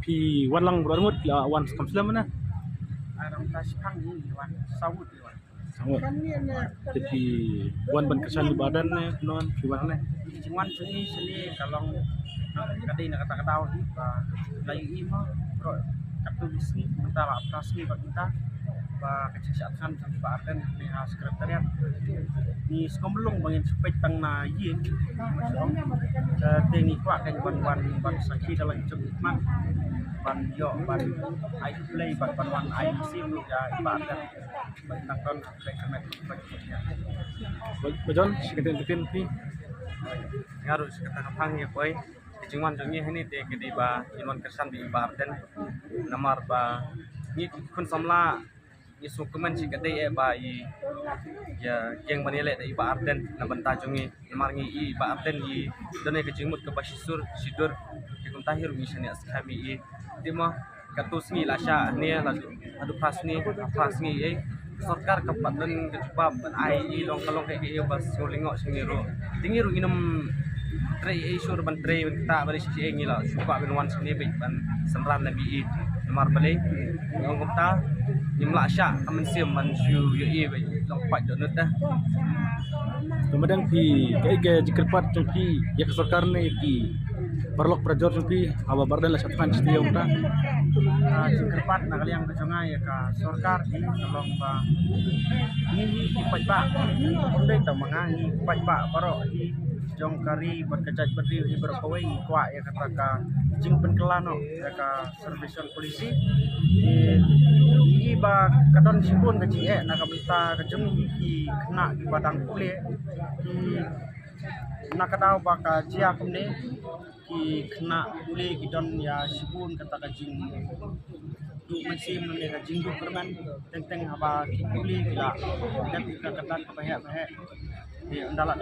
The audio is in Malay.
Pi wan lang berangut la wan kamslam mana. Arang tasipang ini wan sawut wan. Sangat. Jadi wan ban kesan di badan non pi wan ne. Jingan seni kalau kadai nak kata tahu ni layu ima bro katulis ni minta lah aplikasi ni kita kecacatan sampai Arden ni sekretariat ni sekomelong bangin supaya tang na yin teknik kuat kan wan sakit dalam cepat ban yo ban ai play ban ai sim lu ya Arden tentang kon play kemet baginya Bajon sekitin ni. Ngaruh sekata kapang ya boy cuman demi ini te kedi ba inon kesan di Arden namar ba ni kun samla ni dokumen si kedai ba i ya geng banile di Arden na bantajungi namar ngi i Arden i done ke jingmut ke basisur sidur ke kun tahir mission ya kami i dimo katus ngi lasha ni adu pas ni sarkar kapat dan kejubab ai i long kalong ke bas ngolingok singiru tingiru inum tray isur ban tray kita bari si ngila suka binwan sini ban semran nabi i namar balik ngom ta nimla sya amen sim man syu ye be long pat donut dah Kemudian pi ke jikerpat pi ya kesarkar ne pi perlok prajor pi aba bardan la satkan setiap ta. Jikerpat nak yang kejonga ya ka sarkar di tolong ba ni ipat ba ondai ta mangangi ipat ba baro jong kari berkejat berdiri berpawai kuat ya kata ka jing penkelano ya ka servisan polisi i ba kadon sipun ke cie nak minta kejeng ki kena di badang kule ki nak kadau ba ka cia kumne ki kena kule ki don ya sipun kata ka jing du mesim ne ka jing du permen teng aba ki kule ki la dan ka kata ka bahek di ndalak